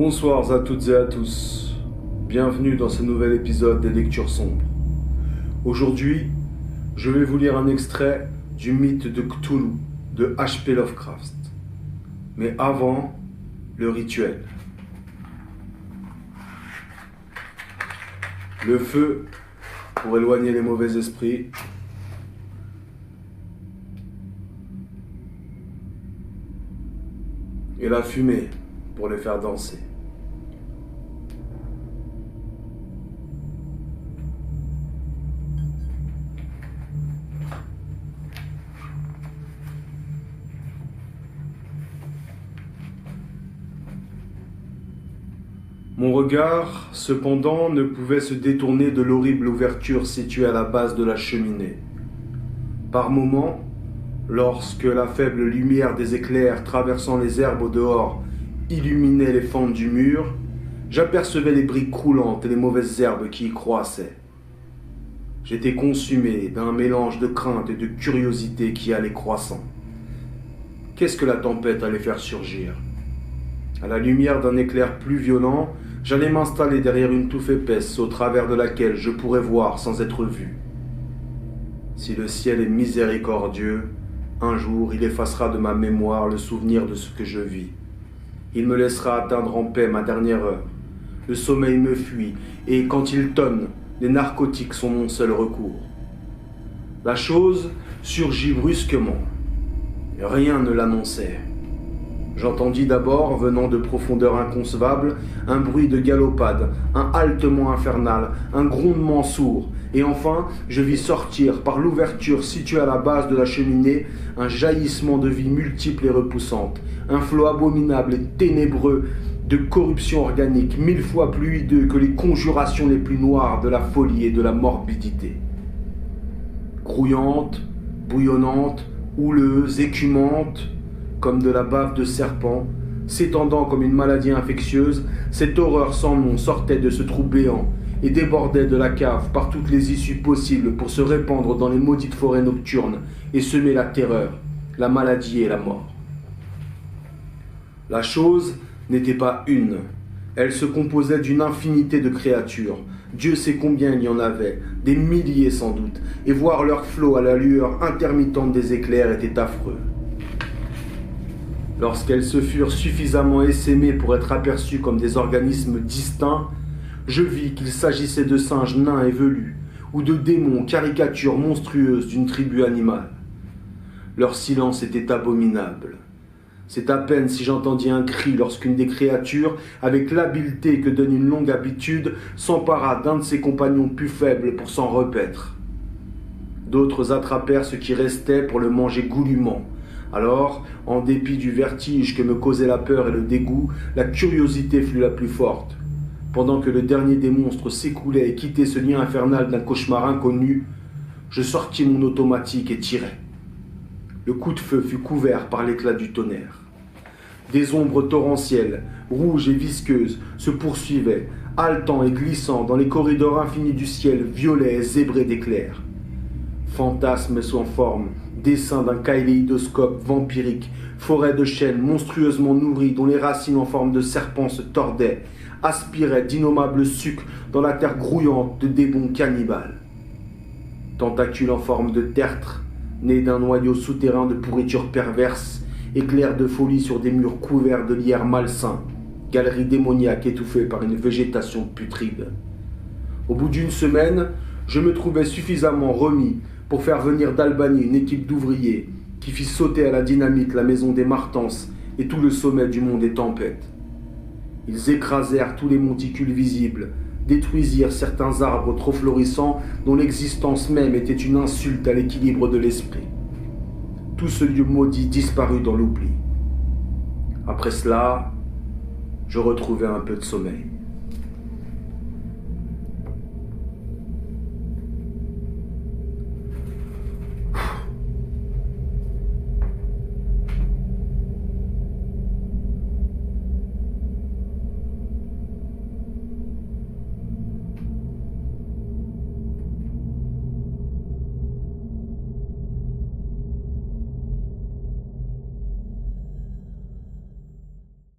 Bonsoir à toutes et à tous. Bienvenue dans ce nouvel épisode des Lectures Sombres. Aujourd'hui, je vais vous lire un extrait du mythe de Cthulhu de H.P. Lovecraft. Mais avant, le rituel. Le feu pour éloigner les mauvais esprits. Et la fumée pour les faire danser. Mon regard, cependant, ne pouvait se détourner de l'horrible ouverture située à la base de la cheminée. Par moments, lorsque la faible lumière des éclairs traversant les herbes au dehors illuminait les fentes du mur, j'apercevais les briques croulantes et les mauvaises herbes qui y croissaient. J'étais consumé d'un mélange de crainte et de curiosité qui allait croissant. Qu'est-ce que la tempête allait faire surgir ? À la lumière d'un éclair plus violent, j'allais m'installer derrière une touffe épaisse au travers de laquelle je pourrais voir sans être vu. Si le ciel est miséricordieux, un jour il effacera de ma mémoire le souvenir de ce que je vis. Il me laissera atteindre en paix ma dernière heure. Le sommeil me fuit, et quand il tonne, les narcotiques sont mon seul recours. La chose surgit brusquement. Rien ne l'annonçait. J'entendis d'abord, venant de profondeurs inconcevables, un bruit de galopade, un haletement infernal, un grondement sourd, et enfin, je vis sortir, par l'ouverture située à la base de la cheminée, un jaillissement de vie multiple et repoussante, un flot abominable et ténébreux de corruption organique, 1000 fois plus hideux que les conjurations les plus noires de la folie et de la morbidité. Grouillante, bouillonnante, houleuse, écumante, comme de la bave de serpent, s'étendant comme une maladie infectieuse, cette horreur sans nom sortait de ce trou béant et débordait de la cave par toutes les issues possibles pour se répandre dans les maudites forêts nocturnes et semer la terreur, la maladie et la mort. La chose n'était pas une, elle se composait d'une infinité de créatures. Dieu sait combien il y en avait, des milliers sans doute, et voir leur flot à la lueur intermittente des éclairs était affreux. Lorsqu'elles se furent suffisamment essaimées pour être aperçues comme des organismes distincts, je vis qu'il s'agissait de singes nains et velus, ou de démons caricatures monstrueuses d'une tribu animale. Leur silence était abominable. C'est à peine si j'entendis un cri lorsqu'une des créatures, avec l'habileté que donne une longue habitude, s'empara d'un de ses compagnons plus faibles pour s'en repaître. D'autres attrapèrent ce qui restait pour le manger goulûment. Alors, en dépit du vertige que me causait la peur et le dégoût, la curiosité fut la plus forte. Pendant que le dernier des monstres s'écoulait et quittait ce lien infernal d'un cauchemar inconnu, je sortis mon automatique et tirai. Le coup de feu fut couvert par l'éclat du tonnerre. Des ombres torrentielles, rouges et visqueuses, se poursuivaient, haletant et glissant dans les corridors infinis du ciel violet et zébré d'éclairs. Fantasmes sans forme, dessin d'un kaléidoscope vampirique, forêt de chênes monstrueusement nourries dont les racines en forme de serpents se tordaient, aspiraient d'innommables sucs dans la terre grouillante de démons cannibales. Tentacules en forme de tertre, nés d'un noyau souterrain de pourriture perverse, éclairs de folie sur des murs couverts de lierre malsain, galeries démoniaques étouffées par une végétation putride. Au bout d'une semaine, je me trouvais suffisamment remis pour faire venir d'Albanie une équipe d'ouvriers qui fit sauter à la dynamite la maison des Martenses et tout le sommet du mont des Tempêtes. Ils écrasèrent tous les monticules visibles, détruisirent certains arbres trop florissants dont l'existence même était une insulte à l'équilibre de l'esprit. Tout ce lieu maudit disparut dans l'oubli. Après cela, je retrouvai un peu de sommeil.